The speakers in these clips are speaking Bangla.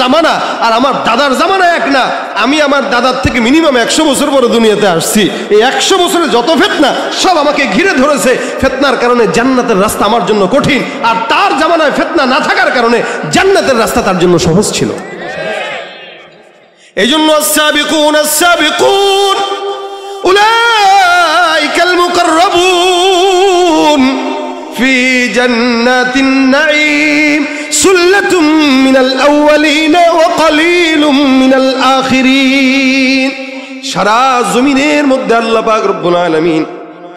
জামানা আর আমার দাদার জামানা এক না। আমি আমার দাদার থেকে মিনিমাম 100 বছর পরে দুনিয়াতে আসছি। এই 100 বছরে যত ফিতনা সব আমাকে ঘিরে ধরেছে। ফিতনার কারণে জান্নাতের রাস্তা আমার জন্য কঠিন, আর তার জামানায় ফিতনা না থাকার কারণে জান্নাতের রাস্তা তার জন্য সহজ ছিল। এই জন্য আস-সাবিকুন আস-সাবিকুন উলাইকাল মুকাররাবুন ফি জান্নাতিন নাঈম সুল্লাতুম মিনাল আউয়ালিনা ওয়া কালিলুম মিনাল আখিরিন। সারা জমিনের মধ্যে আল্লাহ পাক রব্বুল আলামিন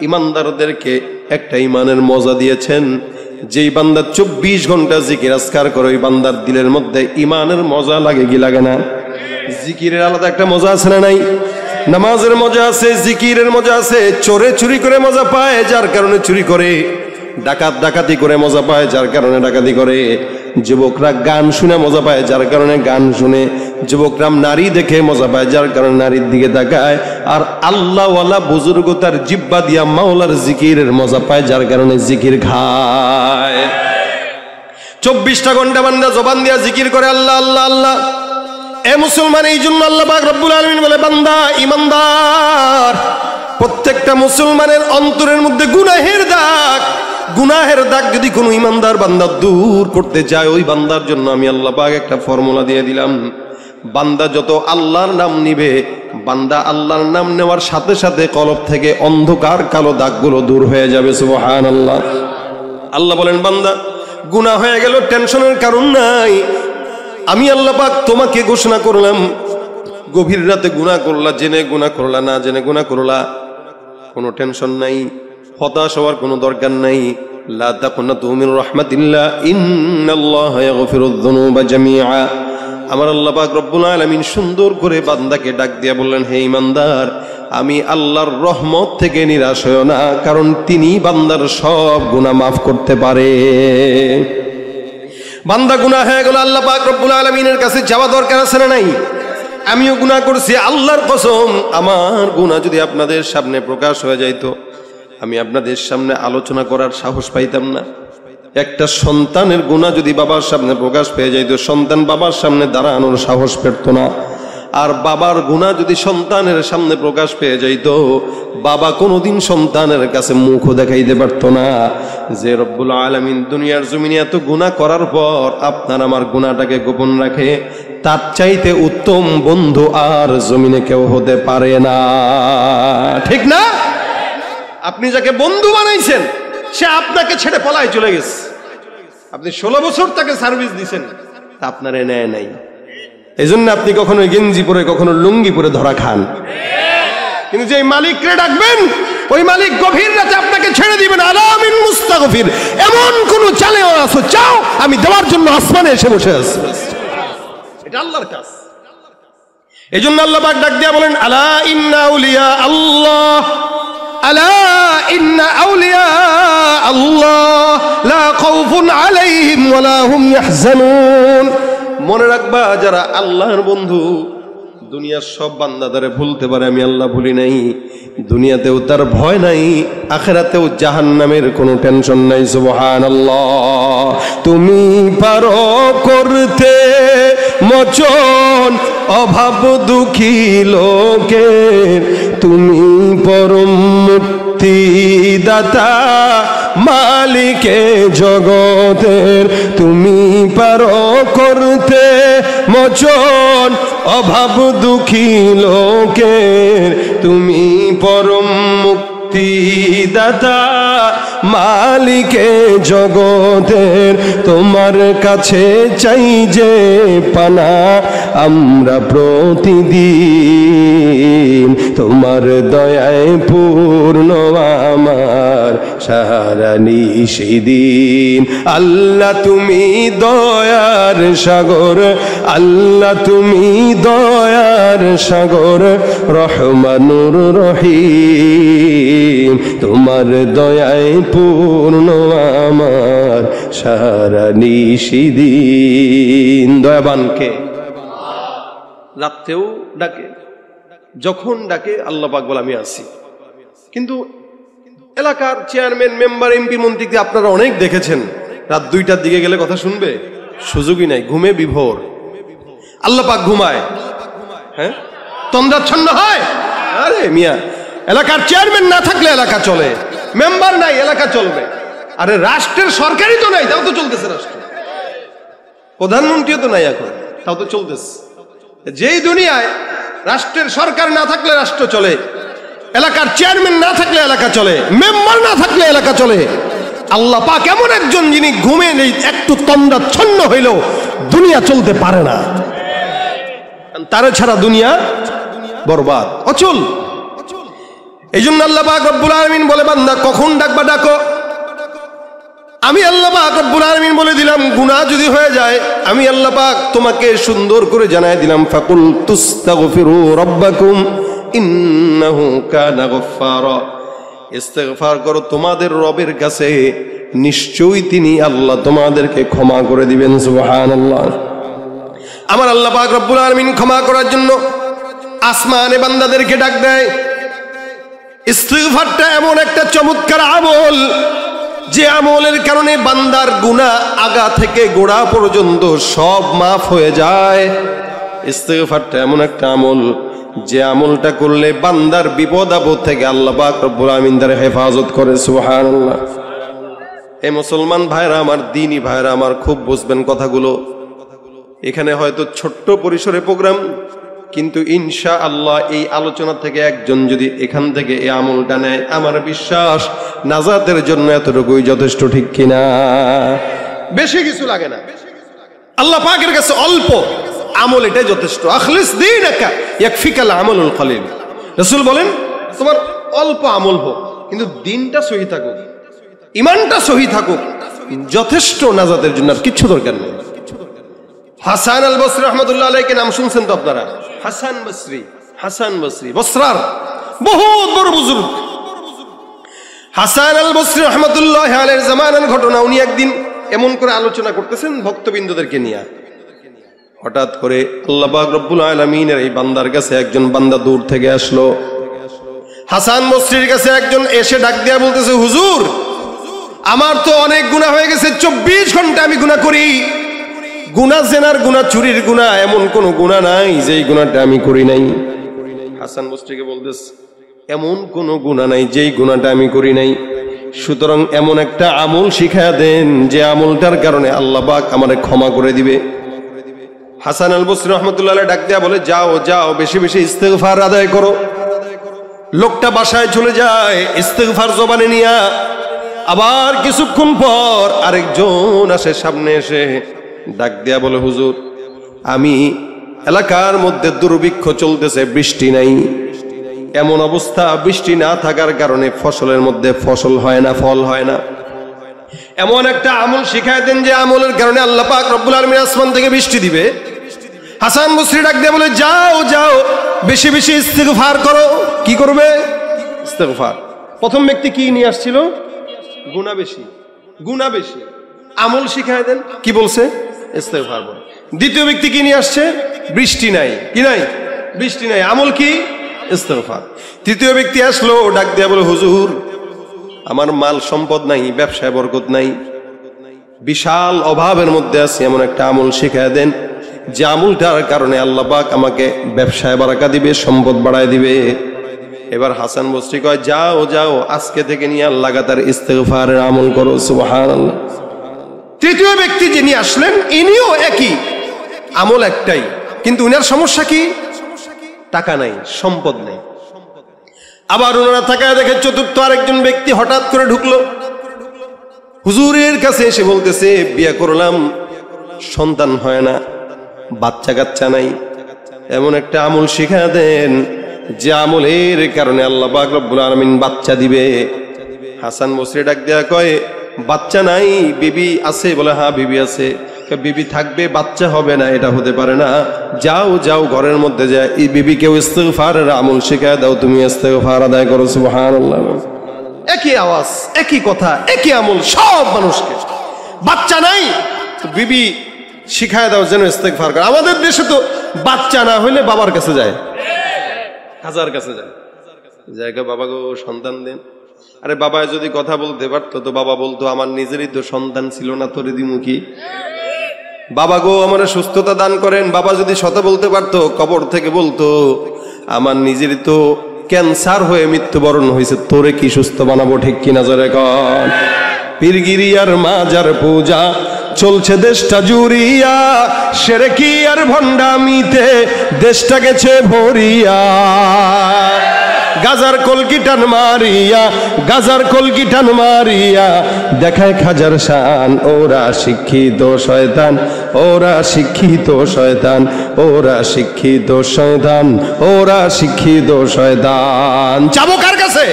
ইমানদারদেরকে একটা ইমানের মজা দিয়েছেন। যেই বান্দা 24 ঘন্টা জিকির আজকার করে ওই বান্দার দিলের মধ্যে ইমানের মজা লাগে কি লাগে না? জিকিরের আলাদা একটা মজা আছে না নাই? নামাজের মজা আছে, জিকিরের মজা আছে। চোরে চুরি করে মজা পায়, যার কারণে চুরি করে। ডাকাত ডাকাতি করে মজা পায়, যার কারণে ডাকাতি করে। যুবকরা গান শুনে মজা পায়, যার কারণে গান শুনে। যুবকরা নারী দেখে মজা পায়, যার কারণে নারীর দিকে তাকায়। আর আল্লাহওয়ালা বুজুর্গ তার জিব্বা দিয়া মাওলার জিকিরের মজা পায়, যার কারণে জিকির খায়। 24টা ঘন্টা বান্দা জবান দিয়া জিকির করে আল্লাহ আল্লাহ আল্লাহ। এ মুসলমান, এই জন্য আল্লাহ পাক রব্বুল আলামিন বলে, বান্দা ইমানদার, প্রত্যেকটা মুসলমানের অন্তরের মধ্যে গুনাহের দাগ যদি কোনো ইমানদার বান্দা দূর করতে চায়, ওই বান্দার জন্য আমি আল্লাহ পাক একটা ফর্মুলা দিয়ে দিলাম। বান্দা যত আল্লাহর নাম নিবে, বান্দা আল্লাহর নাম নেওয়ার সাথে সাথে কলব থেকে অন্ধকার কালো দাগগুলো দূর হয়ে যাবে। সুবহানাল্লাহ। আল্লাহ বলেন, বান্দা গুনাহ হয়ে গেল, টেনশনের কারণ নাই। আমি আল্লাহ পাক তোমাকে ঘোষণা করলাম, গভীর রাতে গুনাহ করলা, জেনে গুনাহ করলা, না জেনে গুনাহ করলা, কোনো টেনশন নাই, হতাশ হওয়ার কোনো দরকার নাই। লা তাকুনাতু মির রাহমাতিল্লাহ ইন্নাল্লাহা ইয়াগফিরুয যুনুবা জামিআ। আমার আল্লাহ পাক রব্বুল আলামিন সুন্দর করে বান্দাকে ডাক দিয়া বললেন, হে ইমানদার, আমি আল্লাহর রহমত থেকে নিরাশ হয়ো না, কারণ তিনি বান্দার সব গুনাহ মাফ করতে পারে। বান্দা গুনাহ হয়ে গেল, আল্লাহ পাক রব্বুল আলামিনের কাছে যাওয়া দরকার আছে না নাই? আমিও গুনাহ করছি, আল্লাহর কসম, আমার গুনাহ যদি আপনাদের সামনে প্রকাশ হয়ে যাইতো, আমি আপনাদের সামনে আলোচনা করার সাহস পাইতাম না। একটা সন্তানের গুনাহ যদি বাবার সামনে প্রকাশ পেয়ে যাইতো, সন্তান বাবার সামনে দাঁড়ানোর সাহস পেত না। আর বাবার গুনাহ যদি সন্তানের সামনে প্রকাশ পেয়ে যাইতো, বাবা কোনোদিন সন্তানের কাছে মুখও দেখাইতে পারতো না। যে রব্বুল আলামিন দুনিয়ার জমিনে এত গুনাহ করার পর আপনার আমার গুনাহটাকে গোপন রাখে, তার চাইতে উত্তম বন্ধু আর জমিনে কেউ হতে পারে না। ঠিক না? আপনি যাকে বন্ধু বানাইছেন, সে আপনাকে ছেড়ে পলায় চলে গেছে। আপনি 16 বছর তাকে সার্ভিস দিয়েছেন, তা আপনার নেয় নাই। এই জন্য আপনি কখনো গেঞ্জি পরে কখনো লুঙ্গি পরে ধরা খান। কিন্তু যে মালিককে ডাকবেন, ওই মালিক গভীর রাতে আপনাকে ছেড়ে দিবেন। আলামিন মুস্তাগফির, এমন কোন চালেও আছো, চাও আমি দেওয়ার জন্য আসমানে এসে বসে আছি। এটা আল্লাহর কাজ। এই জন্য আল্লাহ পাক ডাক দিয়া বলেন, আলা ইন্না আউলিয়া আল্লাহ, আলা ইন্না আউলিয়া আল্লাহ লা খাউফুন আলাইহিম ওয়ালা হুম ইয়াহজানুন। মনে রাখবা, যারা আল্লাহর বন্ধু, দুনিয়ার সব বান্দাদারে ভুলতে পারে, আমি আল্লাহ ভুলি নাই। দুনিয়াতেও তার ভয় নাই, আখিরাতেও জাহান্নামের কোনো টেনশন নাই। সুবহানাল্লাহ। তুমি পারো করতে মোচন অভাব দুঃখী লোকের, তুমি পরম মুক্তিদাতা মালিকে জগতের। তুমি পারো করতে মোচন অভাব দুঃখী লোকের, তুমি পরম মুক্তিদাতা মালিকে জগতের। তোমার কাছে চাই যে পানা আমরা প্রতিদিন, তোমার দয়ায় পূর্ণ আমার সারা নিশিদিন। আল্লাহ তুমি দয়ার সাগর, আল্লাহ তুমি দয়ার সাগর, রহমানুর রহিম। তোমার দয়ায় পূর্ণ আমার সারা নিশিদিন। দয়াবানকে রাতেও ডাকে, যখন ডাকে আল্লাহ পাক বলে আমি আছি। কিন্তু এলাকার চেয়ারম্যান, মেম্বার, এমপি, মন্ত্রীকে আপনারা অনেক দেখেছেন, রাত 2টার দিকে গেলে কথা শুনবে সুযোগই নাই, ঘুমে বিভোর। আল্লাহ পাক ঘুমায়? হ্যাঁ, তন্দ্রাচ্ছন্ন হয়? আরে মিয়া, এলাকার চেয়ারম্যান না থাকলে এলাকা চলে, মেম্বার নাই এলাকা চলবে। আরে রাষ্ট্রের সরকারই তো নাই, তাও তো চলতেছে রাষ্ট্র। প্রধানমন্ত্রীও তো নাই এখন, তাও তো চলতেছে। যেই দুনিয়ায় রাষ্ট্রের সরকার না থাকলে রাষ্ট্র চলে, এলাকার চেয়ারম্যান না থাকলে এলাকা চলে, মেম্বার না থাকলে এলাকা চলে, আল্লাহ পাক এমন একজন যিনি ঘুমে নেই, একটু তন্দ্রাচ্ছন্ন হইলেও দুনিয়া চলতে পারে না। তার ছাড়া দুনিয়া বরবাদ, অচল। এই জন্য আল্লাহ পাক রব্বুল আলামিন বলে, বান্দা কখন ডাকবা ডাকো। আমি আল্লাহ পাক রব্বুল আলামিন বলে দিলাম, গুনাহ যদি হয়ে যায় আমি আল্লাহ পাক তোমাকে সুন্দর করে জানাই দিলাম, ফাকুল তুস্তাগফিরু রাব্বাকুম ইন্নাহু কানা গফফারা। ইস্তিগফার করো তোমাদের রবের কাছে, নিশ্চয়ই তিনি আল্লাহ তোমাদেরকে ক্ষমা করে দিবেন। সুবহানাল্লাহ। আমার আল্লাহ পাক রব্বুল আলামিন ক্ষমা করার জন্য আসমানে বান্দাদেরকে ডাক দেয়। ইস্তিগফারটা এমন একটা চমৎকার আমল, যে আমলের কারণে বান্দার গুনাহ আগা থেকে গোড়া পর্যন্ত সব মাফ হয়ে যায়। ইস্তিগফারটা এমন একটা আমল, যে আমলটা করলে বান্দার বিপদ আপদ থেকে আল্লাহ পাক রব্বুল আলামিন তার হেফাজত করে। সুবহানাল্লাহ। এই মুসলমান ভাইরা আমার, দ্বীনি ভাইরা আমার, খুব বুঝবেন কথাগুলো। এখানে হয়তো ছোট্ট পরিসরে প্রোগ্রাম, কিন্তু ইনশাআল্লাহ এই আলোচনা থেকে একজন যদি এখান থেকে এই আমলটা নেয়, আমার বিশ্বাস নাজাতের জন্য এতটুকুই যথেষ্ট, ঠিক কিনা? বেশি কিছু লাগে না, আল্লাহ পাকের কাছে অল্প আমল এটাই যথেষ্ট। আখলিস দীনাকা ইয়াকফিকাল আমালুল কলিল। রাসূল বলেন, তোমার অল্প আমল হোক, কিন্তু দিনটা সহি থাকুক, ঈমানটা সহি থাকুক, যথেষ্ট নাজাতের জন্য। আর কিচ্ছু দরকার নেই। হাসান আল বসরি রাহমাতুল্লাহ আলাইহি নাম শুনছেন তো আপনারা? হাসান বসরি, হাসান বসরি বসরার বহুত বড় বুজুর্গ। হাসান আল বসরি রাহমাতুল্লাহ আলাইহির জামানার ঘটনা। উনি একদিন এমন করে আলোচনা করতেছেন ভক্তবৃন্দদেরকে নিয়ে। হঠাৎ করে আল্লাহ পাক রব্বুল আলামিনের এই বান্দার কাছে একজন বান্দা দূর থেকে আসলো। হাসান বসরির কাছে একজন এসে ডাক দিয়া বলতেছে, হুজুর, আমার তো অনেক গুনাহ হয়ে গেছে, 24 ঘন্টা আমি গুনাহ করি। গুনাহ জেনার গুনাহ, চুরির গুনাহ, এমন কোন গুনাহ নাই যেই গুনাহটা আমি করি নাই। হাসান বসরিকে বলতেছে, এমন কোন গুনাহ নাই যেই গুনাহটা আমি করি নাই। সুতরাং এমন একটা আমল শিখায়া দেন, যে আমলটার কারণে আল্লাহ পাক আমারে ক্ষমা করে দিবে। হাসান আল বসরি রাহমাতুল্লাহ আলাইহি ডাক দেয়া বলে, যাও যাও, বেশি বেশি ইস্তিগফার আদায় করো। লোকটা বাসায় চলে যায় ইস্তিগফার জবানে নিয়া। আবার কিছুক্ষণ পর আরেকজন আসে, সামনে এসে ডাক দেয়া বলে, হুজুর, আমি এলাকার মধ্যে দুর্ভিক্ষ চলতেছে, বৃষ্টি নাই। এমন অবস্থা, বৃষ্টি না থাকার কারণে ফসলের মধ্যে ফসল হয় না, ফল হয় না। এমন একটা আমল শিখায় দেন, যে আমলের কারণে আল্লাহ পাক রব্বুল আলামিন আসমান থেকে বৃষ্টি দিবে। হাসান বসরি ডাক দিয়ে বলে, যাও যাও, বেশি বেশি ইস্তিগফার করো। কি করবে? ইস্তিগফার। প্রথম ব্যক্তি কি নিয়ে আসছিল? গুনাহ বেশি, গুনাহ বেশি। আমল শিখায় দেন, কি বলছে? ইস্তিগফার বলে। দ্বিতীয় ব্যক্তি কি নিয়ে আসছে? বৃষ্টি নাই। কি নাই? বৃষ্টি নাই। আমল কি? ইস্তিগফার। তৃতীয় ব্যক্তি আসলো, ডাক দিয়া বলে, হুজুর, আমার মাল সম্পদ নাই, ব্যবসায় বরকত নাই, বিশাল অভাবের মধ্যে আছি, এমন একটা আমল শিখায় দেন, যে আমলটার কারণে আল্লাহ পাক আমাকে ব্যবসায় বারাকা দিবে, সম্পদ বাড়ায় দিবে। এবার হাসান বসরি কয়, যাও যাও, আজকে থেকে নিয়ে লাগাতার ইস্তিগফারের আমল করো। সুবহানাল্লাহ। তৃতীয় ব্যক্তি যিনি আসলেন, ইনিও একই আমল, একটাই, কিন্তু উনার সমস্যা কি? টাকা নাই, সম্পদ নেই। আবার ওনারা থাকায় দেখে চতুর্থ আরেকজন ব্যক্তি হঠাৎ করে ঢুকলো হুজুরের কাছে, এসে বলতেছে, বিয়ে করলাম, সন্তান হয় না, বাচ্চা কাচ্চা নাই, এমন একটা আমল শিখা দেন, যে আমলের কারণে আল্লাহ পাক রব্বুল আলামিন বাচ্চা দিবে। হাসান বসরি ডাক দেয়া কয়, বাচ্চা নাই, বিবি আছে? বলে, হ্যাঁ বিবি আছে। বিবি থাকবে, বাচ্চা হবে না, এটা হতে পারে না। যাও যাও, ঘরের মধ্যে যায় এই বিবিকেও ইস্তিগফারের আমল শিখায় দাও, তুমি ইস্তিগফার আদায় করো। সুবহানাল্লাহ। একই আওয়াজ, একই কথা, একই আমল সব মানুষকে। বাচ্চা নাই, বিবি শিখায় দাও যেন ইস্তিগফার করে। আমাদের দেশে তো বাচ্চা না হইলে বাবার কাছে যায়, হাজার কাছে যায়, জায়গা বাবা গো সন্তান দেন। আরে বাবা যদি কথা বলতে পারতো তো বাবা বলতো, আমার নিজেরই তো সন্তান ছিল না, তোরে দিমু কি? বাবা গো আমার সুস্থতা দান করেন। বাবা যদি সতা বলতে পারতো, কবর থেকে বলতো আমার নিজের তো ক্যান্সার হয়ে মৃত্যুবরণ হয়েছে, তোরে কি সুস্থ বানাবো, ঠিক কিনা জোরে কর। পীরগিরিয়ার মাজার পূজা চলছে দেশটা জুড়িয়া, শিরকি আর ভণ্ডামিতে দেশটা গেছে ভরিয়া। গাজার কলকিটান মারিয়া, গাজার কলকিটান মারিয়া দেখায় খাজার শান। ওরা শিক্ষিত শয়তান, ওরা শিক্ষিত শয়তান, ওরা শিক্ষিত শয়তান, ওরা শিক্ষিত শয়তান। যাবো কার কাছে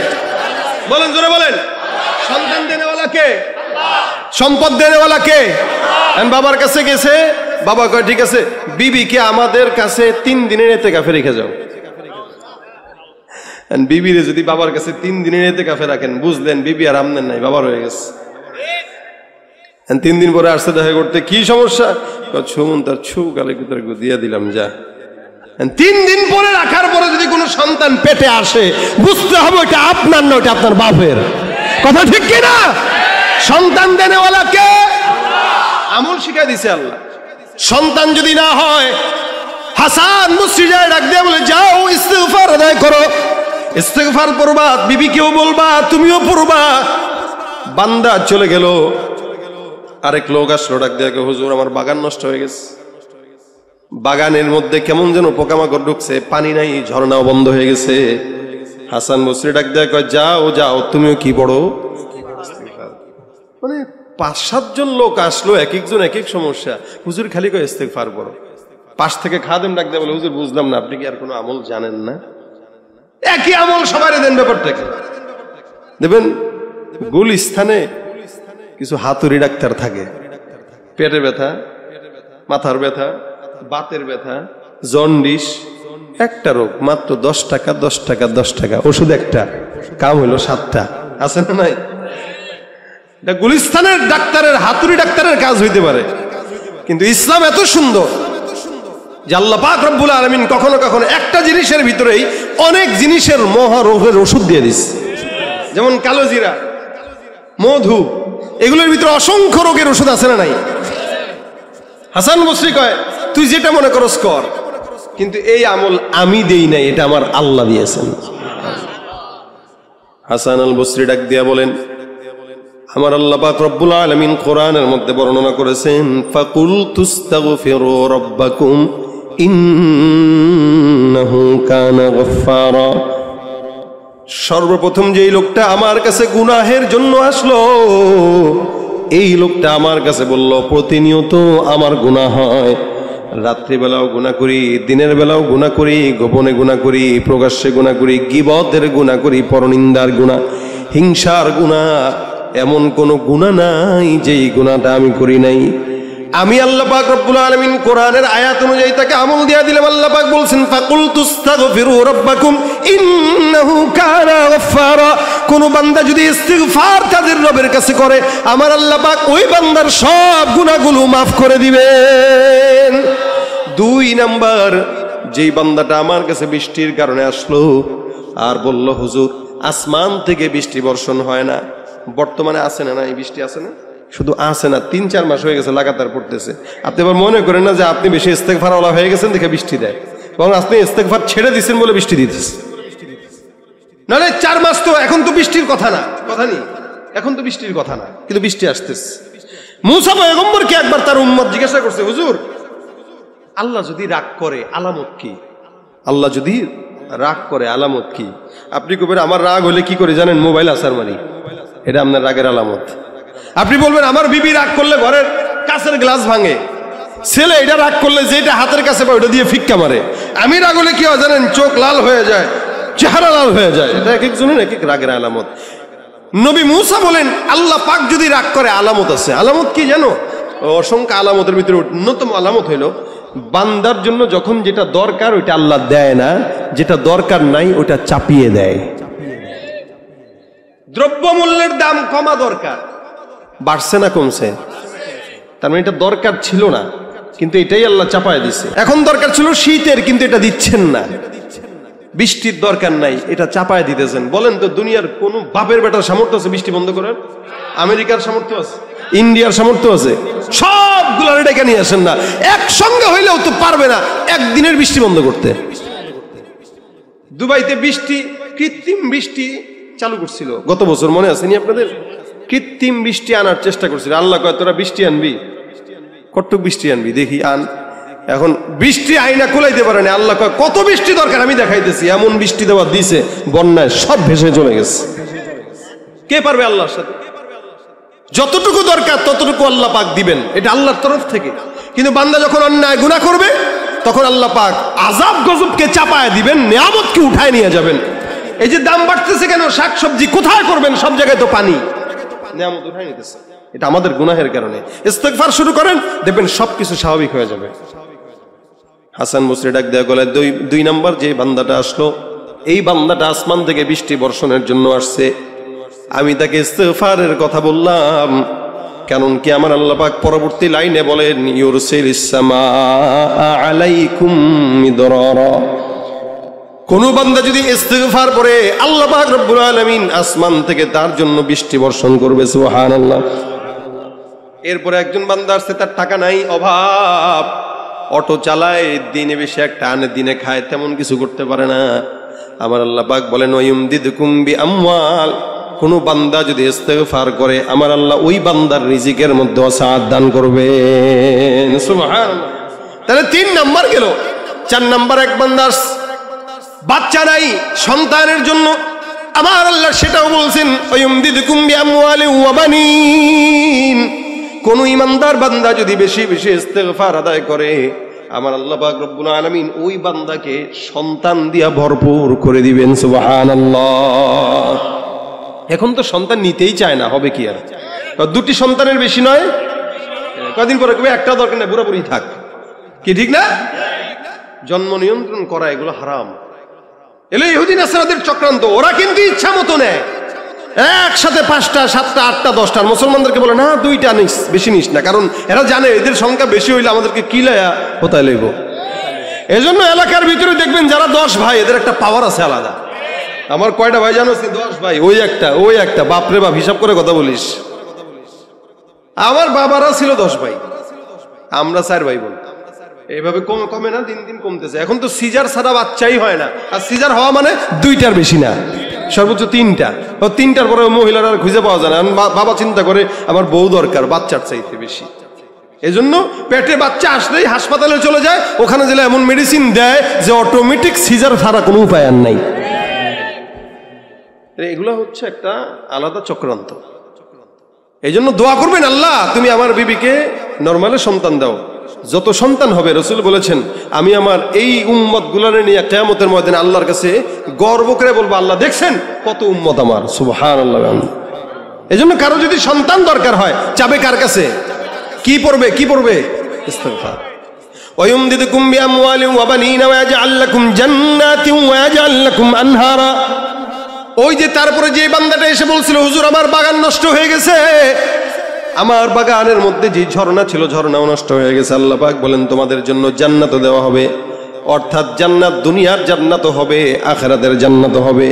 বলেন, জোরে বলেন। সন্তান দেনেওয়ালা কে? সম্পদ দেনেওয়ালা কে? বাবার কাছে গেছে, বাবা কয় ঠিক আছে বিবিকে আমাদের কাছে 3 দিনের ইতিকাফে রেখে যাও। বিবিরে যদি বাবার কাছে 3 দিনের ইতিকাফে রাখেন, বুঝলেন বিবি আর আমনেন নাই, বাবার হয়ে গেছে। 3 দিন পরে আসছে দেখা করতে, কি সমস্যা? ছুমন তার ছু গালে কুতার দিয়ে দিলাম যা। 3 দিন পরে রাখার পরে যদি কোনো সন্তান পেটে আসে, বুঝতে হবে ওটা আপনার না, ওটা আপনার বাপের। কথা ঠিক কিনা? সন্তান দেনেওয়ালা কে? আমল শিখাই দিছে আল্লাহ। সন্তান যদি না হয়, হাসান বসরি যায় ডাক দিয়ে বলে যাও ইস্তিগফার আদায় করো, ইস্তিগফার পড়বা, বিবিকেও বলবা, তুমিও পড়বা। বান্দা চলে গেল, আরেক লোক আসলো ডাক দিয়ে, হুজুর আমার বাগান নষ্ট হয়ে গেছে, বাগানের মধ্যে কেমন যেন পোকামাকড় ঢুকছে, পানি নাই, ঝর্ণাও বন্ধ হয়ে গেছে। হাসান বসরি ডাক দিয়ে কয় যাও যাও তুমিও কি পড়ো। মানে 5-7 জন লোক আসলো, এক একজন এক এক সমস্যা। হুজুর খালি কয় ইস্তিগফার পড়ো। পাশ থেকে খাদেম ডাক দিয়ে বলে হুজুর বুঝলাম না, আপনি কি আর কোনো আমল জানেন না? একই আমল সবারই দেন, ব্যাপারটাকে দেবেন। গুলিস্তানে কিছু হাতুড়ি ডাক্তার থাকে, পেটের ব্যথা, মাথার ব্যথা, বাতের ব্যথা, জন্ডিস, একটা রোগ মাত্র 10 টাকা 10 টাকা 10 টাকা, ওষুধ একটা, কাম হইলো 7টা। আছে না নাই? গুলিস্তানের ডাক্তারের, হাতুড়ি ডাক্তারের কাজ হইতে পারে, কিন্তু ইসলাম এত সুন্দর যে আল্লাহ পাক রব্বুল আলামিন কখনো কখনো একটা জিনিসের ভিতরেই অনেক জিনিসের মহারোগের ওষুধ দিয়ে দিস। যেমন কালো জিরা, মধু, এগুলোর ভিতরে অসংখ্য রোগের ওষুধ আছে না নাই? হাসান বসরি কয় তুই যেটা মনে করস কর, কিন্তু এই আমল আমি দেই নাই, এটা আমার আল্লাহ দিয়েছেন। হাসান আল বসরি ডাক দিয়া বলেন আমার আল্লাহ পাক রব্বুল আলামিন কোরআনের মধ্যে বর্ণনা করেছেন, ফাকুল তুস্তাগফিরু রাব্বাকুম ইন্নাহু কানা গফফারা। সর্বপ্রথম যেই লোকটা আমার কাছে গুনাহের জন্য আসলো, এই লোকটা আমার কাছে বলল প্রতিনিয়ত আমার গুনাহ হয়, রাত্রিবেলাও গুনাহ করি, দিনের বেলাও গুনাহ করি, গোপনে গুনাহ করি, প্রকাশ্যে গুনাহ করি, গীবতের গুনাহ করি, পরনিন্দার গুনাহ, হিংসার গুনাহ, এমন কোন গুনাহ নাই যেই গুনাহটা আমি করি নাই। আমি আল্লাহ পাক রব্বুল আলামিন কোরআনের আয়াত অনুযায়ী তাকে আমল দিয়া দিলাম। আল্লাহ পাক বলছেন ফাকুল তুস্তাগফিরু রাব্বাকুম ইন্নাহু কানা গফফারা। কোন বান্দা যদি ইস্তিগফার তাদের রবের কাছে করে, আমার আল্লাহ পাক ওই বান্দার সব গুনাহগুলো maaf করে দিবেন। 2 নাম্বার, যেই বান্দাটা আমার কাছে বৃষ্টির কারণে আসলো আর বলল হুজুর আসমান থেকে বৃষ্টি বর্ষণ হয় না, বর্তমানে আছে না নাই বৃষ্টি? আছে না? শুধু আছে না, 3-4 মাস হয়ে গেছে লাগাতার পড়তেছে। আপনি এবার মনে করেন না যে আপনি বেশি ইস্তেগফার ওয়ালা হয়ে গেছেন দেখে বৃষ্টি দেয়, বরং আপনি ইস্তেগফার ছেড়ে দিচ্ছেন বলে বৃষ্টি দিতেছে। নাহলে 4 মাস তো এখন তো বৃষ্টির কথা না, কথা নেই, এখন তো বৃষ্টির কথা না, কিন্তু বৃষ্টি আসতেছে। মুসা পয়গম্বরকে একবার তার উম্মত জিজ্ঞাসা করছে, হুজুর আল্লাহ যদি রাগ করে আলামত কি? আল্লাহ যদি রাগ করে আলামত কি? আপনি কবেন আমার রাগ হলে কি করে জানেন? মোবাইল আসার মারি, এটা আপনার রাগের আলামত। আপনি বলবেন আমার বিবি রাগ করলে ঘরের কাঁচের গ্লাস ভাঙে, ছেলে এটা রাগ করলে যেটা হাতের কাছে পায় ওটা দিয়ে ফিক্কা মারে। আমি রাগ হলে কি হয় জানেন? চোখ লাল হয়ে যায়, চেহারা লাল হয়ে যায়। এটা এক একজনের এক এক রাগের আলামত। নবী মুসা বলেন আল্লাহ পাক যদি রাগ করে আলামত আছে। আলামত কি জানো? অসংখ্য আলামতের ভিতরে অন্যতম আলামত হইল বান্দার জন্য যখন যেটা দরকার ওইটা আল্লাহ দেয় না, যেটা দরকার নাই ওইটা চাপিয়ে দেয়। দ্রব্যমূল্যের দাম কমা দরকার, বাড়ছে না কমছে? তার মানে এটা দরকার ছিল না, কিন্তু এটাই আল্লাহ চাপায় দিচ্ছে। এখন দরকার ছিল শীতের, কিন্তু এটা দিচ্ছেন না। বৃষ্টির দরকার নাই, এটা চাপায় দিতেছেন। বলেন তো দুনিয়ার কোন বাপের বেটার সামর্থ্য আছে বৃষ্টি বন্ধ করার? আমেরিকার সামর্থ্য আছে, ইন্ডিয়ার সামর্থ্য আছে, সব সবগুলো ডেকে নিয়ে আসেন না, একসঙ্গে হইলেও তো পারবে না একদিনের বৃষ্টি বন্ধ করতে। দুবাইতে বৃষ্টি, কৃত্রিম বৃষ্টি চালু করছিল গত বছর, মনে আসেনি আপনাদের? কৃত্রিম বৃষ্টি আনার চেষ্টা করছিল। আল্লাহ কয় তোরা বৃষ্টি আনবি, কতটুক বৃষ্টি আনবি দেখি আন। এখন বৃষ্টি আইনা কুলাইতে পারে না। আল্লাহ কয় কত বৃষ্টি দরকার আমি দেখাইতেছি। এমন বৃষ্টি দেওয়া দিছে, বন্যায় সব ভেসে চলে গেছে। কে পারবে আল্লাহর সাথে? যতটুকু দরকার ততটুকু আল্লাহ পাক দিবেন, এটা আল্লাহর তরফ থেকে। কিন্তু বান্দা যখন অন্যায় গুনাহ করবে তখন আল্লাহ পাক আযাব গজবকে চাপায় দিবেন, নিয়ামতকে উঠায় নিয়ে যাবেন। এই যে দাম বাড়তেছে কেন, শাকসবজি কোথায় করবেন? সব জায়গায় তো পানি, নিয়ামত উঠায় নিতেছে। এটা আমাদের গুনাহের কারণে। ইস্তেগফার শুরু করেন, দেখবেন সবকিছু স্বাভাবিক হয়ে যাবে। হাসান বসরি ডাক দেয়া গলায়, দুই নাম্বার যে বান্দাটা আসলো, এই বান্দাটা আসমান থেকে বৃষ্টি বর্ষণের জন্য আসছে। আমি তাকে ইস্তেগফারের কথা বললাম, কারণ কি আমার আল্লাহ পাক পরবর্তী লাইনে বলেন ইউরসিলিস সামাআ আলাইকুম মিদরারা। কোন বান্দা যদি ইস্তিগফার করে আল্লাহ পাক রব্বুল আলামিন আসমান থেকে তার জন্য বৃষ্টি বর্ষণ করবে। সুবহানাল্লাহ। এরপরে একজন বান্দা আসছে, তার টাকা নাই, অভাব, অটো চালায়, দিনে বেশি একটা আনে, দিনে খায়, তেমন কিছু করতে পারে না। আমার আল্লাহ পাক বলেন ওয়ায়ুমদিদকুম বিআমওয়াল। কোন বান্দা যদি ইস্তেগফার করে আমার আল্লাহ ওই বান্দার রিজিকের মধ্যে ওয়াসাআত দান করবেন। সুবহানাল্লাহ। তাহলে 3 নাম্বার গেল। 4 নাম্বার, এক বান্দা বাচ্চা নাই, সন্তানের জন্য আমার আল্লাহ সেটাও বলছেন ওয়ায়ুমদিদকুম বিআমওয়ালিন ওয়া বানিন। কোন ইমানদার বান্দা যদি বেশি বেশি ইস্তেগফার আদায় করে আমার আল্লাহ পাক রব্বুল আলামিন ওই বান্দাকে সন্তান দিয়া ভরপুর করে দিবেন। সুবহানাল্লাহ। এখন তো সন্তান নিতেই চায় না, হবে কি আর? 2টি সন্তানের বেশি নয়, কদিন পরে কবে একটা দরকার নেই, পুরোপুরি থাক, কি ঠিক না? জন্ম নিয়ন্ত্রণ করা এগুলো হারাম। এলে ইহুদি নাসারাদের চক্রান্ত। ওরা কিন্তু ইচ্ছা মতো নেয়, একসাথে 5টা 7টা 8টা 10টা। মুসলমানদেরকে বলে না 2টা নিস, বেশি নিস না, কারণ এরা জানে এদের সংখ্যা বেশি হইলে আমাদেরকে কি লায়া হতায় লইব। এজন্য এলাকার ভিতরে দেখবেন যারা 10 ভাই, এদের একটা পাওয়ার আছে আলাদা। আমার কয়টা ভাই জানো? 10 ভাই, ওই একটা বাপরে বাপ, হিসাব করে কথা বলিস। আমার বাবারা ছিল 10 ভাই, আমরা 4 ভাই বোন। এইভাবে কমে না, দিন দিন কমতেছে। এখন তো সিজার ছাড়া বাচ্চাই হয় না, আর সিজার হওয়া মানে 2টার বেশি না, সর্বোচ্চ 3টা। 3টার পরে মহিলারা খুঁজে পাওয়া যায় না। বাবা চিন্তা করে আমার বউ দরকার, বাচ্চার চাইতে বেশি। এজন্য পেটে বাচ্চা আসলেই হাসপাতালে চলে যায়, ওখানে গেলে এমন মেডিসিন দেয় যে অটোমেটিক সিজার ছাড়া কোনো উপায় আর নাই। এগুলো হচ্ছে একটা আলাদা চক্রান্ত। এই জন্য দোয়া করবেন, আল্লাহ তুমি আমার বিবিকে নরমালে সন্তান দাও। যত সন্তান হবে রাসূল বলেছেন আমি আমার এই উম্মত গুলারে নিয়ে কিয়ামতের ময়দানে আল্লাহর কাছে গর্ব করে বলবো, আল্লাহ দেখছেন কত উম্মত আমার। সুবহানাল্লাহ। এই জন্য কারো যদি সন্তান দরকার হয় যাবে কার কাছে? কি পড়বে? ইস্তিগফার। ওয়ায়ুমদিদকুম বিআমওয়ালিন ওয়া বানিনা ওয়া ইয়াজআল লাকুম জান্নাতিন ওয়া ইয়াজআল লাকুম আনহারা। ওই যে তারপরে যে বান্দাটা এসে বলছিল হুজুর আমার বাগান নষ্ট হয়ে গেছে, আমার বাগানের মধ্যে যে ঝর্ণা ছিল ঝর্ণাও নষ্ট হয়ে গেছে। আল্লাহ পাক বলেন তোমাদের জন্য জান্নাত দেওয়া হবে, অর্থাৎ জান্নাত দুনিয়ার জান্নাত হবে, আখিরাতের জান্নাত হবে।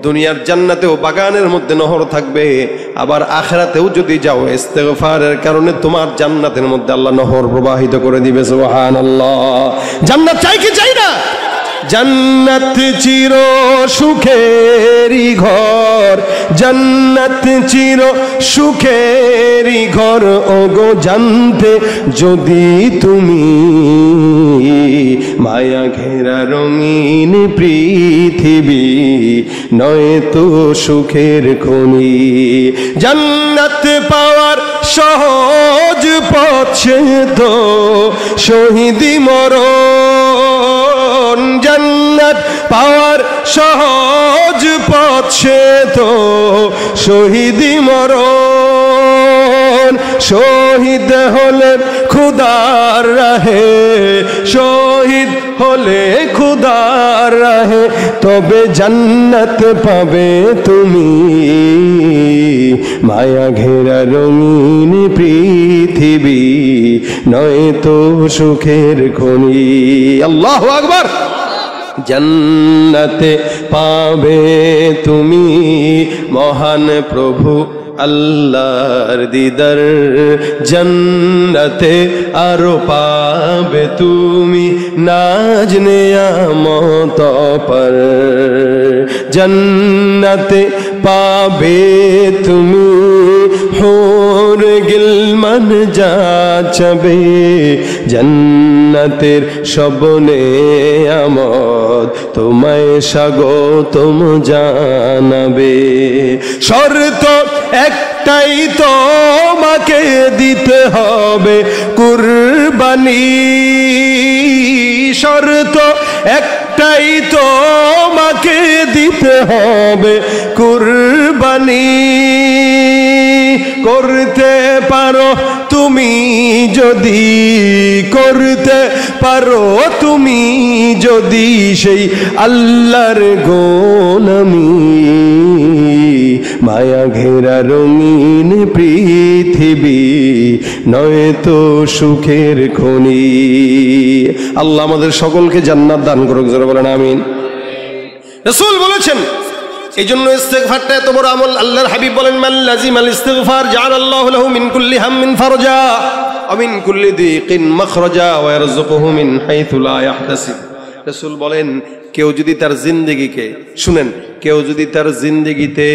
দুনিয়ার জান্নাতেও বাগানের মধ্যে নহর থাকবে, আবার আখিরাতেও যদি যাও ইস্তেগফারের কারণে তোমার জান্নাতের মধ্যে আল্লাহ নহর প্রবাহিত করে দিবে। সুবহানাল্লাহ। জান্নাত চাই কি চাই না? জান্নাত চির সুখেরি ঘর, জান্নাত চির সুখেরি ঘর। ওগো জানতে যদি তুমি মায়া ঘেরা রঙিন পৃথিবী, নয়তো সুখের খনি। জান্নাত পাওয়ার সহজ পথ তো শহীদি মরণ। জান্নাত পাওয়ার সহজ পথ তো শহীদি মরণ। শহীদ হলে খুদার রাহে, শহীদ হলে খুদার রাহে, তবে জান্নাত পাবে তুমি মায়া ঘেরা রঙিন পৃথিবী, নয়তো সুখের খনি। আল্লাহু আকবার। জান্নাতে পাবে তুমি মহান প্রভু আল্লাহর দিদার, জান্নাতে আরো পাবে তুমি নাজ নেয়ামত পর, জান্নাতে পাবে তুমি হুর গিলমান যাচবে, জান্নাতের সব নেয়ামত তোমায় স্বাগতম জানাবে। শর্ত একটাই তোমাকে দিতে হবে কুরবানি, শর্ত একটাই তোমাকে দিতে হবে কুরবানি, করতে পারো তুমি যদি, করতে পারো তুমি যদি সেই আল্লাহর গোলামি, মায়া ঘেরা রঙিন পৃথিবী নয় তো সুখের খনি। আল্লাহ আমাদের সকলকে জান্নাত দান করুক, যারা বলেন আমিন। রাসূল বলেছেন এই জন্য ইস্তিগফারটা এত বড় আমল। আল্লাহর হাবিব বলেন মান লাজিমাল ইস্তিগফার জাআলাল্লাহু লাহু মিন কুল্লি হাম্মিন ফারজা ওয়া মিন কুল্লি দিকিন মাখরাজা ওয়া ইয়ারযুকুহু মিন হাইথু লা ইয়াহতাসিব। রাসূল বলেন কেউ যদি তার জিন্দেগিকে, শুনেন, কেউ যদি তার জিন্দেগিতে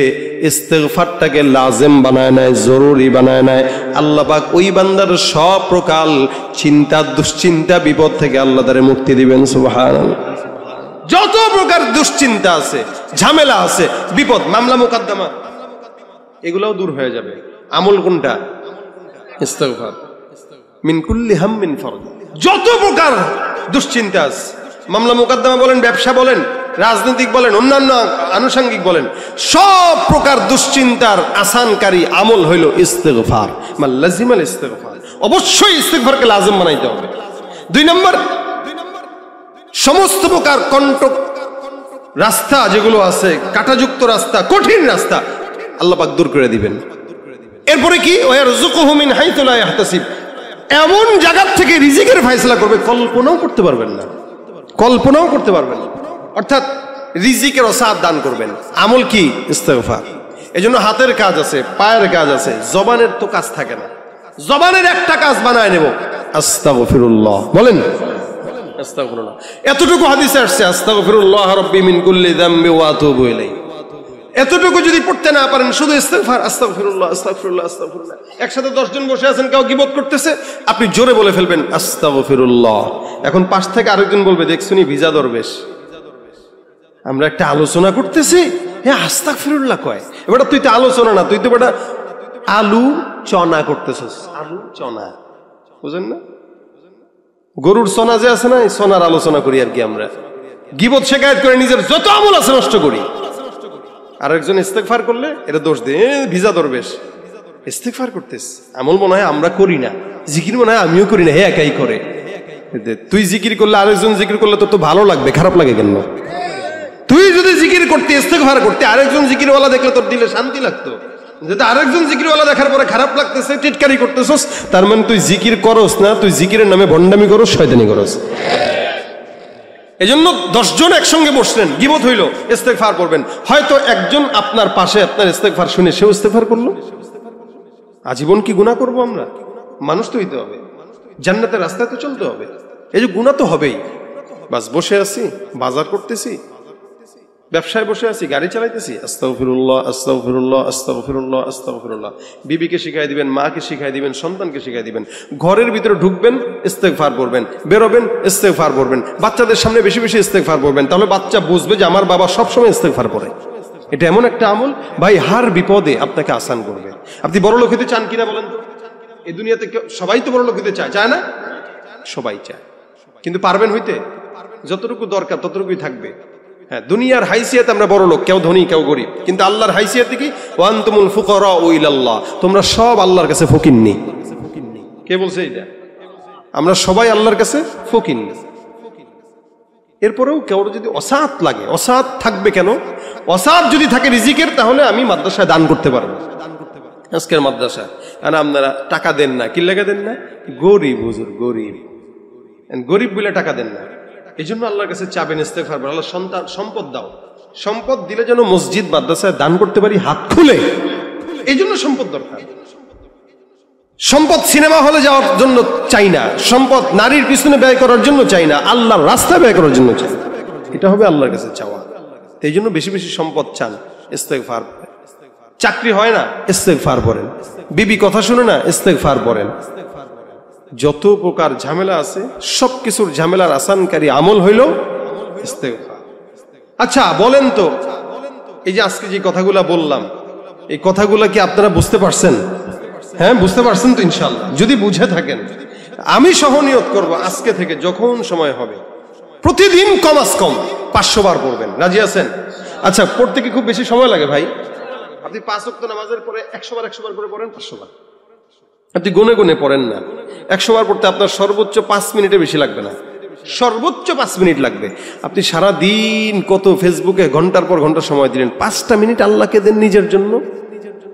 ইস্তিগফারটাকে লাজেম বানায় নেয়, জরুরি বানায় নেয়, আল্লাহ পাক ওই বান্দার সব প্রকার চিন্তা, দুশ্চিন্তা, বিপদ থেকে আল্লাহ তারে মুক্তি দিবেন। সুবহানাল্লাহ। যত প্রকার দুশ্চিন্তা আছে, ঝামেলা আছে, বিপদ, মামলা মোকদ্দমা, এগুলোও দূর হয়ে যাবে। আমল কোনটা? ইস্তিগফার। মিন কুল্লি হাম্মিন ফারজ। যত প্রকার দুশ্চিন্তা আছে, মামলা মোকদ্দমা বলেন, ব্যবসা বলেন, রাজনৈতিক বলেন, অন্যান্য আনুষঙ্গিক বলেন, সব প্রকার দুশ্চিন্তার আসানকারী আমল হইল ইস্তিগফার। মান লাজিমাল ইস্তিগফার। অবশ্যই ইস্তিগফারকে লাজিম বানাইতে হবে। 2 নম্বর, সমস্ত প্রকার কণ্টক রাস্তা যেগুলো আছে, কাঁটাযুক্ত রাস্তা, কঠিন রাস্তা, আল্লাহ পাক দূর করে দিবেন। এরপরে কি? ওয়ারযুকুহু মিন হাইথু লা ইয়াহতাসিব। এমন জায়গা থেকে রিজিকের ফয়সালা করবে কল্পনাও করতে পারবেন না, কল্পনাও করতে পারবেন না। অর্থাৎ রিজিকের ওসাত দান করবেন। আমল কি? ইস্তিগফার। এজন্য হাতের কাজ আছে, পায়ের কাজ আছে, জবানের তো কাজ থাকে না। জবানের একটা কাজ বানায় নেব, আস্তাগফিরুল্লাহ বলেন, আস্তাগফিরুল্লাহ। এতটুকু হাদিসে আসছে আস্তাগফিরুল্লাহ রাব্বি মিন কুল্লি যামবি ওয়া আতুবু ইলাইহি। এতটুকু যদি পড়তে না পারেন, শুধু ইস্তিগফার, আস্তাগফিরুল্লাহ আস্তাগফিরুল্লাহ আস্তাগফিরুল্লাহ। একসাথে 10 জন বসে আছেন, কেউ গীবত করতেছে, আপনি জোরে বলে ফেলবেন আস্তাগফিরুল্লাহ। এখন পাশ থেকে আরেকজন বলবে দেখছুনি ভিজা দরবেশ, আমরা একটা আলোচনা করতেছি, হ্যাঁ আস্তাগফিরুল্লাহ কয়। এবার তুই তো আলোচনা না, তুই তো বেটা আলু চনা করতেছিস, আলু চনা, বুঝেন না? গরুর সোনা যে আছে না, এই সোনার আলোচনা করি আর কি। আমরা গীবত শেখায়ত করে নিজের যত আমল আছে নষ্ট করি। আর একজন ইস্তেগফার করলে এটা দোষ দিয়ে ভিজা দরবেশ, ইস্তেগফার করতেছ, আমল মনে হয় আমরা করি না, জিকির মনে হয় আমিও করি না, হে একাই করে। তুই জিকির করলে আরেকজন জিকির করলে তো ভালো লাগবে, খারাপ লাগে কেন? তুই যদি জিকির করতে, ইস্তেগফার করতে, আরেকজন জিকিরওয়ালা দেখলে তোর দিলে শান্তি লাগতো। যেটা আরেকজন জিকিরওয়ালা দেখার পরে খারাপ লাগতেছে, টিটকারি করতেছস, তার মানে তুই জিকির করস না, তুই জিকিরের নামে ভণ্ডামি করস, শয়তানি করস। এজন্য 10 জন একসঙ্গে বসলেন, গীবত হইল, ইস্তেগফার করবেন। হয়তো একজন আপনার পাশে আপনার ইস্তেগফার শুনে সেও ইস্তেগফার করলো। আজীবন কি গুনাহ করব আমরা? মানুষ তো হইতে হবে, জান্নাতের রাস্তায় তো চলতে হবে, এই যে গুনাহ তো হবেই। বাস বসে আছি, বাজার করতেছি, ব্যবসায় বসে আছি, গাড়ি চালাইতেছি, আস্তাগফিরুল্লাহ আস্তাগফিরুল্লাহ আস্তাগফিরুল্লাহ আস্তাগফিরুল্লাহ। বিবিকে শিখাই দিবেন, মাকে শিখাই দিবেন, সন্তানকে শিখাই দিবেন। ঘরের ভিতরে ঢুকবেন, ইস্তেগফার করবেন, বেরোবেন, ইস্তেগফার করবেন। বাচ্চাদের সামনে বেশি বেশি ইস্তেগফার করবেন, তাহলে বাচ্চা বুঝবে যে আমার বাবা সবসময় ইস্তেগফার করে। এটা এমন একটা আমল ভাই, হার বিপদে আপনাকে আসান করবে। আপনি বড় লোক হতে চান কিনা বলেন তো? এই দুনিয়াতে সবাই তো বড় লোক হতে চায়, চায় না? সবাই চায়, কিন্তু পারবেন হইতে? যতটুকু দরকার ততটুকুই থাকবে। হ্যাঁ, দুনিয়ার হাইসিয়াত আমরা বড় লোক, কেউ ধনী কেউ গরিব, কিন্তু আল্লাহর হাইসিয়াত কি? ওয়া আনতুমুল ফুকারা ইলাল্লাহ, তোমরা সব আল্লাহর কাছে ফকিন্নি। কে বলছে এটা? আমরা সবাই আল্লাহর কাছে ফকিন্নি। এরপরেও কেউ যদি অসাত লাগে, অসাত থাকবে কেন? অসাত যদি থাকে রিজিকের, তাহলে আমি মাদ্রাসায় দান করতে পারবো। আজকের মাদ্রাসা আর আপনারা টাকা দেন না, কি লেগে দেন না? গরিব হুজুর, গরিব, গরিব বলে টাকা দেন না। এই জন্য আল্লাহর কাছে চাবেন, ইস্তেগফার করেন, আল্লাহ সন্তান সম্পদ দাও। সম্পদ দিলে যেন মসজিদ মাদ্রাসায় দান করতে পারি হাত খুলে, এই জন্য সম্পদ দরকার। সম্পদ সিনেমা হলে যাওয়ার জন্য চাই না, সম্পদ নারীর পিছনে ব্যয় করার জন্য চাই না, আল্লাহর রাস্তায় ব্যয় করার জন্য চাই। এটা হবে আল্লাহর কাছে চাওয়া। এই জন্য বেশি বেশি সম্পদ চান, ইস্তেগফার। চাকরি হয় না, ইস্তেগফার পড়েন। বিবি কথা শুনে না, ইস্তেগফার পড়েন। যত প্রকার ঝামেলা আছে সবকিছুর ঝামেলার আসানকারী আমল হইল ইস্তেগফার। আচ্ছা বলেন তো, এই যে আজকে যে কথাগুলা বললাম, এই কথাগুলা কি আপনারা বুঝতে পারছেন? হ্যাঁ, বুঝতে পারছেন তো ইনশাআল্লাহ? যদি বুঝে থাকেন, আমি সহনিয়ত করব আজকে থেকে যখন সময় হবে প্রতিদিন কমাস কম 500 বার পড়বেন। রাজি আছেন? আচ্ছা, পড়তে কি খুব বেশি সময় লাগে ভাই? আপনি 5 ওয়াক্ত নামাজের পরে 100 বার করে পড়েন 500 বার। আপনি গুনে গুনে পড়েন না। 100 বার পড়তে আপনার সর্বোচ্চ 5 মিনিটে বেশি লাগবে না, সর্বোচ্চ 5 মিনিট লাগবে। আপনি সারা দিন কত ফেসবুকে ঘন্টার পর ঘন্টা সময় দিলেন, 5টা মিনিট আল্লাহকে দেন নিজের জন্য।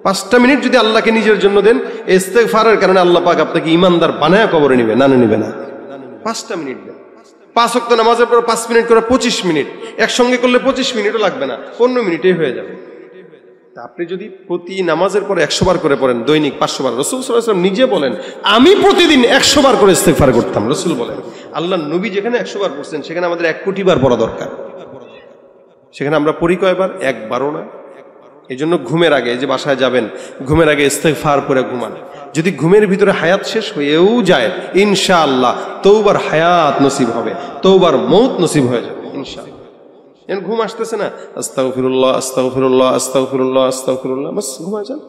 5টা মিনিট যদি আল্লাহকে নিজের জন্য দেন, ইস্তেগফারের কারণে আল্লাহ পাক আপনাকে ইমানদার বানায়া কবরে নিবে, না নিবে না। 5টা মিনিট দেন। 5 ওয়াক্ত নামাজের পর 5 মিনিট করে 25 মিনিট, একসঙ্গে করলে 25 মিনিটও লাগবে না, 15 মিনিটেই হয়ে যাবে। আপনি যদি প্রতি নামাজের পরে 100 বার করে পড়েন, দৈনিক 500 বার। রাসূল সাল্লাল্লাহু আলাইহি ওয়াসাল্লাম নিজে বলেন, আমি প্রতিদিন 100 বার করে ইস্তেগফার করতাম। রাসূল বলেন, আল্লাহর নবী যেখানে 100 বার পড়ছেন সেখানে আমাদের 1 কোটি বার পড়া দরকার। সেখানে আমরা পড়ি কয়বার? একবারও না। এই জন্য ঘুমের আগে, যে বাসায় যাবেন, ঘুমের আগে ইস্তেগফার করে ঘুমান। যদি ঘুমের ভিতরে হায়াত শেষ হয়েও যায়, ইনশাআল্লাহ তওবার হায়াত নসিব হবে, তওবার মউত নসিব হয়ে যাবে ইনশাআল্লাহ। এর ঘুম আসতেছে না, আস্তাগফিরুল্লাহ আস্তাগফিরুল্লাহ আস্তাগফিরুল্লাহ আস্তাগফিরুল্লাহ, বাস ঘুমায় যান।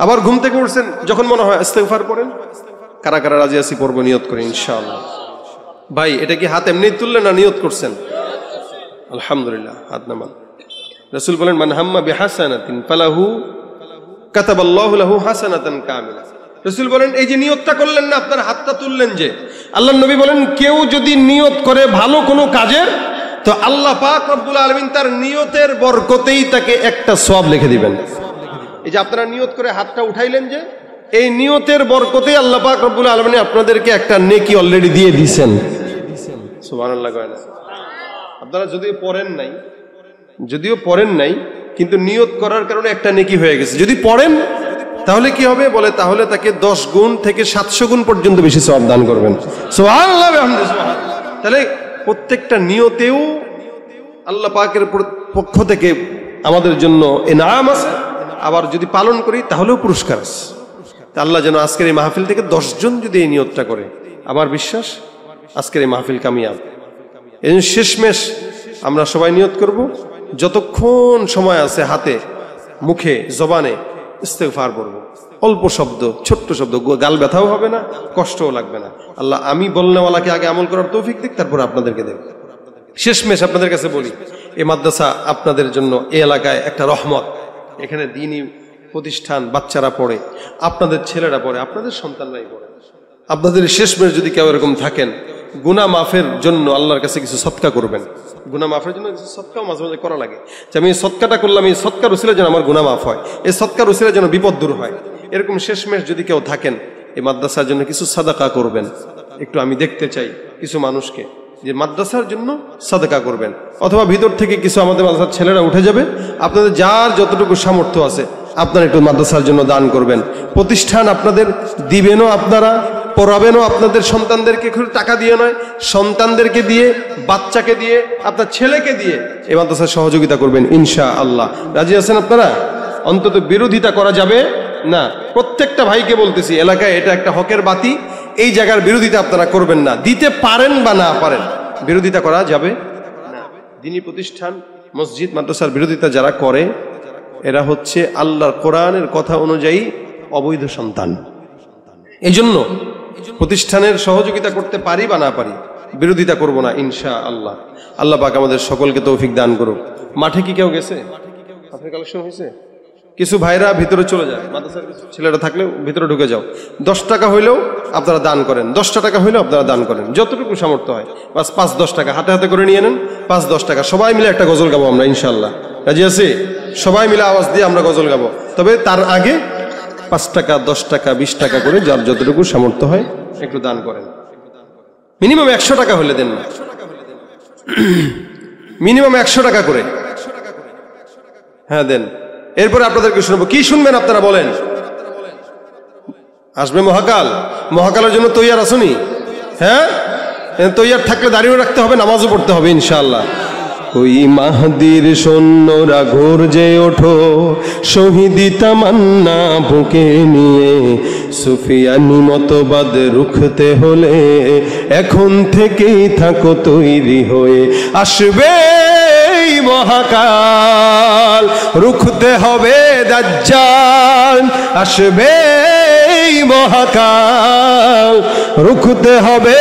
আবার ঘুম থেকে উঠছেন, যখন মনে হয় ইস্তেগফার পড়েন। কারা কারা রাজি আছি পড়ব? নিয়ত করে ইনশাআল্লাহ। ভাই, এটা কি হাত এমনি তুললেন না নিয়ত করছেন? আলহামদুলিল্লাহ, হাত নামান। রাসূল বলেন, মান হাম্মা বিহাসানাতিন ফালাহু কাতাবাল্লাহু লাহু হাসানাতান কামিলা। রাসূল বলেন, এই যে নিয়তটা করলেন না, আপনার হাতটা তুললেন যে, আল্লাহর নবী বলেন, কেউ যদি নিয়ত করে ভালো কোনো কাজের, তো আল্লাহ পাক রব্বুল আলামিন তার নিয়তের বরকতেই তাকে একটা সওয়াব লিখে দিবেন। এই যে আপনারা নিয়ত করে হাতটা উঠাইলেন, যে এই নিয়তের বরকতেই আল্লাহ পাক রব্বুল আলামিন আপনাদেরকে একটা নেকি অলরেডি দিয়ে দিয়েছেন। সুবহানাল্লাহ। আপনারা যদিও পড়েন নাই, কিন্তু নিয়ত করার কারণে একটা নেকি হয়ে গেছে। যদি পড়েন তাহলে কি হবে? বলে, তাহলে তাকে 10 গুণ থেকে 700 গুণ পর্যন্ত বেশি সওয়াব দান করবেন। সুবহানাল্লাহ, আলহামদুলিল্লাহ। তাহলে প্রত্যেকটা নিয়তেও আল্লাহ পাকের পক্ষ থেকে আমাদের জন্য ইনাম আছে, আবার যদি পালন করি তাহলেও পুরস্কার আছে। আল্লাহ যেন আজকের এই মাহফিল থেকে 10 জন যদি এই নিয়তটা করে, আমার বিশ্বাস আজকের এই মাহফিল কামিয়াব। এই জন্য শেষমেশ আমরা সবাই নিয়ত করব, যতক্ষণ সময় আছে হাতে, মুখে, জবানে ইস্তেগফার পড়ব। অল্প শব্দ, ছোট্ট শব্দ, গাল ব্যথাও হবে না, কষ্টও লাগবে না। আল্লাহ আমি বলনেওয়ালাকে আগে আমল করার তৌফিক দিক, তারপরে আপনাদেরকে দেব। শেষমেশ আপনাদের কাছে বলি, এই মাদ্রাসা আপনাদের জন্য এই এলাকায় একটা রহমত। এখানে দ্বীনি প্রতিষ্ঠান, বাচ্চারা পড়ে, আপনাদের ছেলেরা পড়ে, আপনাদের সন্তানরাই পড়ে। আপনাদের শেষমেশ যদি কেউ এরকম থাকেন, গুনাহ মাফের জন্য আল্লাহর কাছে কিছু সদকা করবেন। গুনাহ মাফের জন্য কিছু সদকাও মাঝে মাঝে করা লাগে, যে আমি এই সদকাটা করলাম, এই সদকার উসিলায় যেন আমার গুনাহ মাফ হয়, এই সদকার উসিলায় যেন বিপদ দূর হয়। এরকম শেষমেশ যদি কেউ থাকেন, এই মাদ্রাসার জন্য কিছু সাদাকা করবেন। একটু আমি দেখতে চাই কিছু মানুষকে যে মাদ্রাসার জন্য সাদাকা করবেন, অথবা ভিতর থেকে কিছু আমাদের মাদ্রাসার ছেলেরা উঠে যাবে, আপনাদের যার যতটুকু সামর্থ্য আছে আপনারা একটু মাদ্রাসার জন্য দান করবেন। প্রতিষ্ঠান আপনাদের দিবেনও, আপনারা পড়াবেনও, আপনাদের সন্তানদেরকে টাকা দিয়ে নয়, সন্তানদেরকে দিয়ে, বাচ্চাকে দিয়ে, আপনার ছেলেকে দিয়ে এই মাদ্রাসার সহযোগিতা করবেন ইনশাআল্লাহ। রাজি আছেন আপনারা? অন্তত বিরোধিতা করা যাবে না। প্রত্যেকটা ভাইকে বলতেছি, এলাকায় এটা একটা হকের বাতি, এই জায়গার বিরোধিতা আপনারা করবেন না। দিতে পারেন বা না পারেন, বিরোধিতা করা যাবে না। দ্বীনি প্রতিষ্ঠান, মসজিদ, মাদ্রাসার বিরোধিতা যারা করে, এরা হচ্ছে আল্লাহর কোরআনের কথা অনুযায়ী অবৈধ সন্তান। এই জন্য প্রতিষ্ঠানের সহযোগিতা করতে পারি বা না পারি, বিরোধিতা করব না ইনশাআল্লাহ। আল্লাহ পাক আমাদের সকলকে তৌফিক দান করুক। মাঠে কি কেউ গেছে? মাঠের কালেকশন হয়েছে? কিছু ভাইরা ভিতরে চলে যায়, মাদ্রাসার ছেলেরা থাকলে ভিতরে ঢুকে যাও। 10 টাকা হইলেও আপনারা দান করেন, 10টা টাকা হইলেও আপনারা দান করেন, যতটুকু সামর্থ্য হয়। বাস 5-10 টাকা হাতে হাতে করে নিয়ে নেন, 5-10 টাকা। সবাই মিলে একটা গজল গাবো আমরা ইনশাআল্লাহ। রাজি আছি? সবাই মিলে আওয়াজ দিয়ে আমরা গজল গাবো। তবে তার আগে 5 টাকা, 10 টাকা, 20 টাকা করে যার যতটুকু সামর্থ্য হয় একটু দান করেন। মিনিমাম 100 টাকা হলে দেন না, মিনিমাম 100 টাকা করে। হ্যাঁ দেন, এরপরে আপনাদেরকে শুনবো। কি শুনবেন আপনারা বলেন? আসবে মহাকাল, মহাকালের জন্য তৈয়ার আসুনি? হ্যাঁ, তৈয়ার থাকলে দাঁড়িয়ে রাখতে হবে, নামাজও পড়তে হবে ইনশাআল্লাহ। ওই মাহদির সৈন্যরা গর্জে ওঠো, শহীদি তামান্না বুকে নিয়ে, সুফিয়ানি মতবাদ রুখতে হলে এখন থেকেই থাকো তৈরি হয়ে। আসবে মহাকাল, রুখতে হবে দাজ্জাল। আসবে মহাকাল, রুখতে হবে